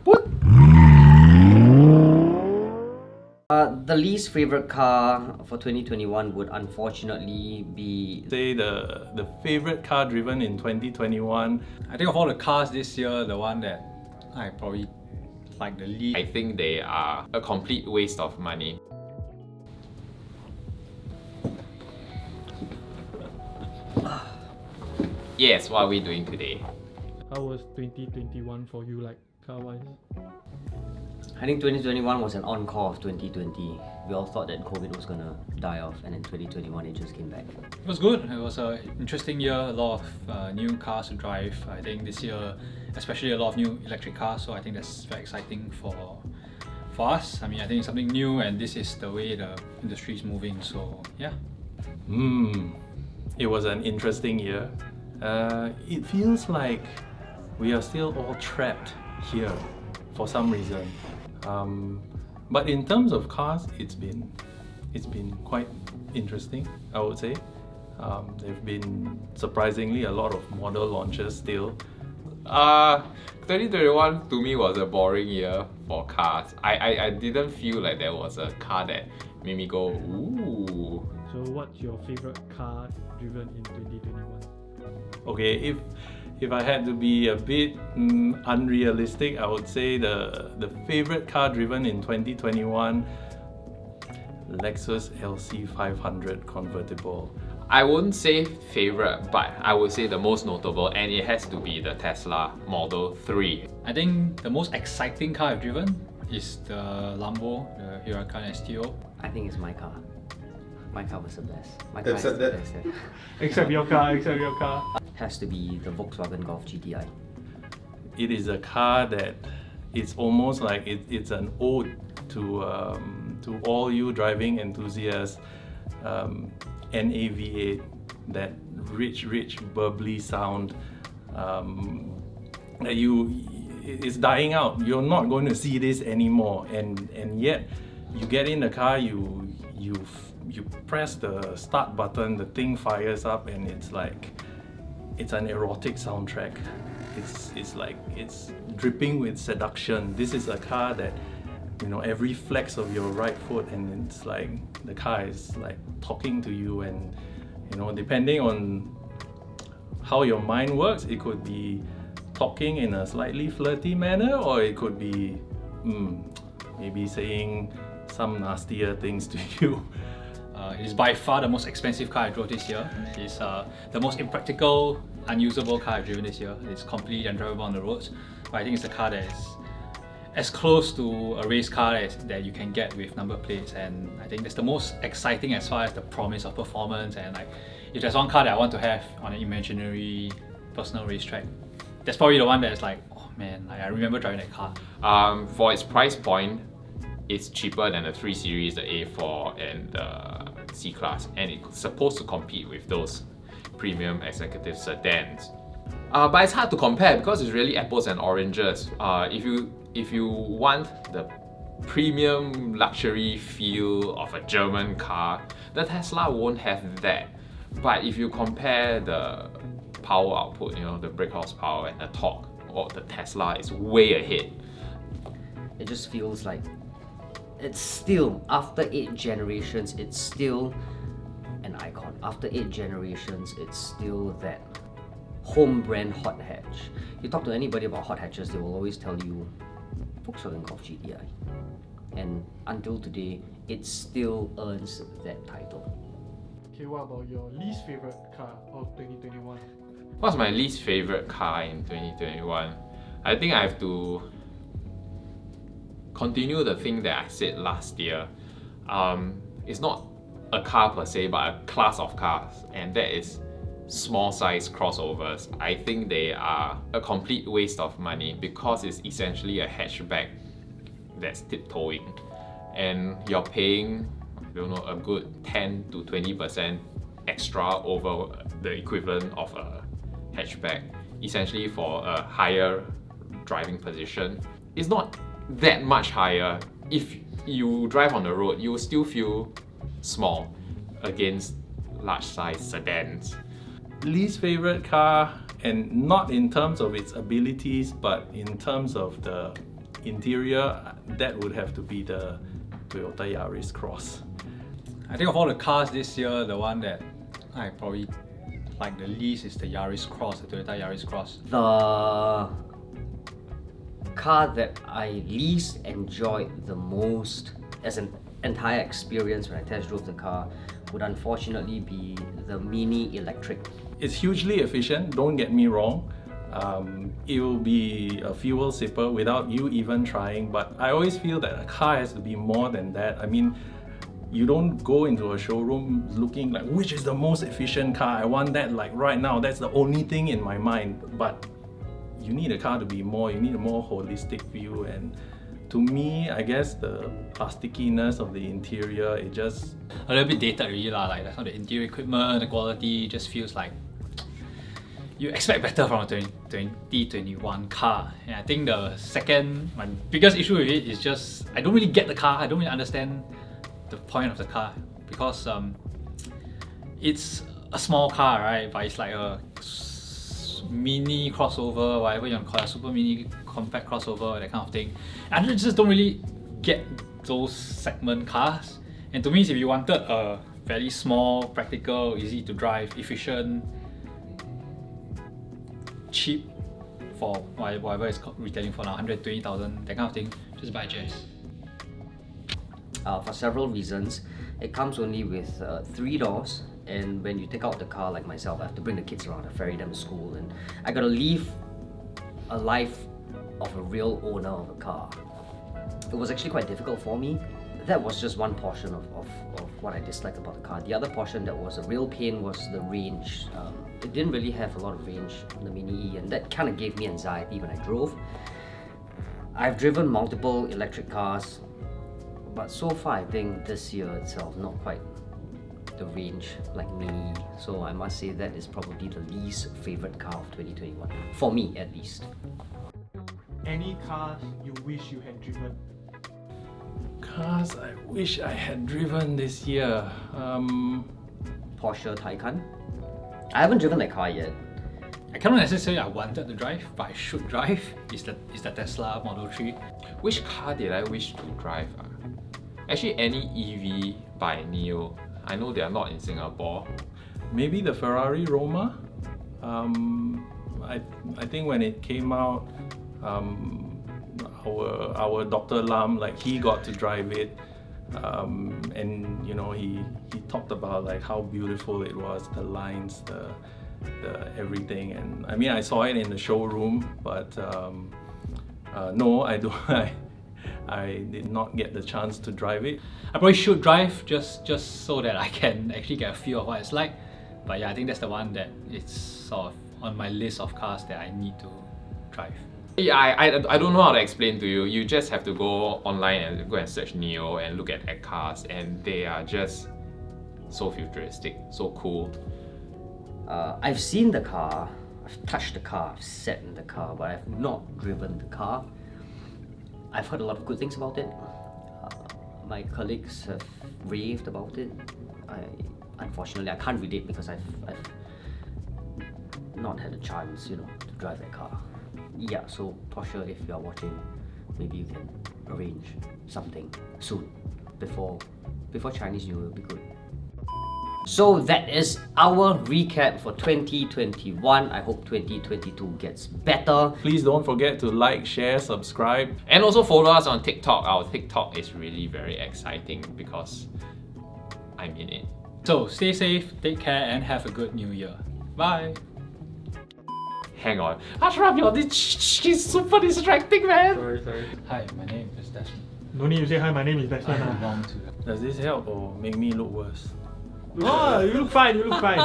What? The least favorite car for 2021 would unfortunately be Say the favorite car driven in 2021. I think of all the cars this year, the one that I probably like the least. I think they are a complete waste of money. Yes, what are we doing today? How was 2021 for you, like car-wise? I think 2021 was an encore of 2020. We all thought that COVID was gonna die off, and in 2021 it just came back. It was good. It was an interesting year. A lot of new cars to drive. I think this year, especially a lot of new electric cars. So I think that's very exciting for us. I mean, I think it's something new, and this is the way the industry is moving. So yeah. It was an interesting year. It feels like we are still all trapped here for some reason. But in terms of cars, it's been quite interesting, I would say. There've been surprisingly a lot of model launches still. 2021 to me was a boring year for cars. I didn't feel like there was a car that made me go, ooh. So what's your favorite car driven in 2021? Okay, if I had to be a bit unrealistic, I would say the favorite car driven in 2021, Lexus LC500 convertible. I wouldn't say favorite, but I would say the most notable, and it has to be the Tesla Model 3. I think the most exciting car I've driven is the Lambo, the Huracan STO. I think it's my car. My car was the best. My car is Except the that- best. Except your car. Has to be the Volkswagen Golf GTI. It is a car that it's almost like it's an ode to all you driving enthusiasts. NAV8, that rich bubbly sound that it's dying out. You're not going to see this anymore, and yet you get in the car, you press the start button, the thing fires up, and it's like it's an erotic soundtrack. It's dripping with seduction. This is a car that, you know, every flex of your right foot, and it's like the car is like talking to you, and you know, depending on how your mind works, it could be talking in a slightly flirty manner, or it could be maybe saying some nastier things to you. It is by far the most expensive car I drove this year. It's the most impractical, unusable car I've driven this year. It's completely undrivable on the roads. But I think it's a car that is as close to a race car that you can get with number plates, and I think that's the most exciting as far as the promise of performance. And like, if there's one car that I want to have on an imaginary personal racetrack, that's probably the one that's like, oh man, like, I remember driving that car. For its price point, it's cheaper than the 3 Series, the A4 and the C-Class, and it's supposed to compete with those premium executive sedans. But it's hard to compare because it's really apples and oranges. If you want the premium luxury feel of a German car, the Tesla won't have that. But if you compare the power output, you know, the brake horsepower and the torque, the Tesla is way ahead. It just feels like it's still, after 8 generations, it's still an icon. After 8 generations, it's still that home brand hot hatch. You talk to anybody about hot hatches, they will always tell you Volkswagen Golf GTI. And until today, it still earns that title. Okay, what about your least favorite car of 2021? What's my least favorite car in 2021? I think I have to continue the thing that I said last year. It's not a car per se, but a class of cars, and that is small size crossovers. I think they are a complete waste of money because it's essentially a hatchback that's tiptoeing, and you're paying, I don't know, a good 10 to 20% extra over the equivalent of a hatchback, essentially for a higher driving position. It's not that much higher. If you drive on the road, you will still feel small against large size sedans. Least favorite car and not in terms of its abilities, but in terms of the interior, that would have to be the Toyota Yaris Cross. I think of all the cars this year, the one that I probably like the least is the Yaris Cross, the Toyota Yaris Cross. The car that I least enjoyed the most as an entire experience when I test drove the car would unfortunately be the Mini Electric. It's hugely efficient, don't get me wrong. It will be a fuel sipper without you even trying, but I always feel that a car has to be more than that. I mean, you don't go into a showroom looking like, which is the most efficient car? I want that like right now. That's the only thing in my mind. But you need a car to be more, you need a more holistic view. And to me, I guess the plasticiness of the interior, it just... A little bit dated really lah, like that's not the interior equipment, the quality just feels like you expect better from a 2021 car. And I think my biggest issue with it is just, I don't really get the car, I don't really understand the point of the car, because it's a small car, right? But it's like a mini crossover, whatever you want to call it, super mini compact crossover, that kind of thing. And I just don't really get those segment cars. And to me, if you wanted a very small, practical, easy to drive, efficient, cheap for whatever it's retailing for now, 120,000, that kind of thing, just buy Jazz. For several reasons. It comes only with 3 doors, and when you take out the car, like myself, I have to bring the kids around, I ferry them to school, and I gotta live a life of a real owner of a car. It was actually quite difficult for me. That was just one portion of what I disliked about the car. The other portion that was a real pain was the range. It didn't really have a lot of range in the Mini E, and that kind of gave me anxiety when I drove. I've driven multiple electric cars, but so far I think this year itself, not quite the range like Mini, so I must say that is probably the least favorite car of 2021, for me at least. Any cars you wish you had driven? Cars I wish I had driven this year. Porsche Taycan. I haven't driven that car yet. I cannot necessarily say I wanted to drive, but I should drive, is the Tesla Model 3. Which car did I wish to drive? Actually, any EV by NIO. I know they are not in Singapore. Maybe the Ferrari Roma. I think when it came out, our Dr. Lam, like, he got to drive it, and you know, he talked about like how beautiful it was, the lines, the everything. And I mean, I saw it in the showroom, but no, I don't. I did not get the chance to drive it. I probably should drive just so that I can actually get a feel of what it's like. But yeah, I think that's the one that it's sort of on my list of cars that I need to drive. Yeah, I don't know how to explain to you. You just have to go online and go and search NIO and look at cars, and they are just so futuristic, so cool. I've seen the car, I've touched the car, I've sat in the car, but I've not driven the car. I've heard a lot of good things about it. My colleagues have raved about it. Unfortunately, I can't relate because I've not had a chance, you know, to drive that car. Yeah, so Porsche, if you are watching, maybe you can arrange something soon before Chinese New Year would be good. So that is our recap for 2021. I hope 2022 gets better. Please don't forget to like, share, subscribe. And also follow us on TikTok. Our TikTok is really very exciting because I'm in it. So stay safe, take care, and have a good new year. Bye! Hang on. Ashraf, she's super distracting, man! Sorry. Hi, my name is Desmond. No need to say hi, my name is Desmond. I belong to Does this help or make me look worse? Oh, you look fine, you look fine.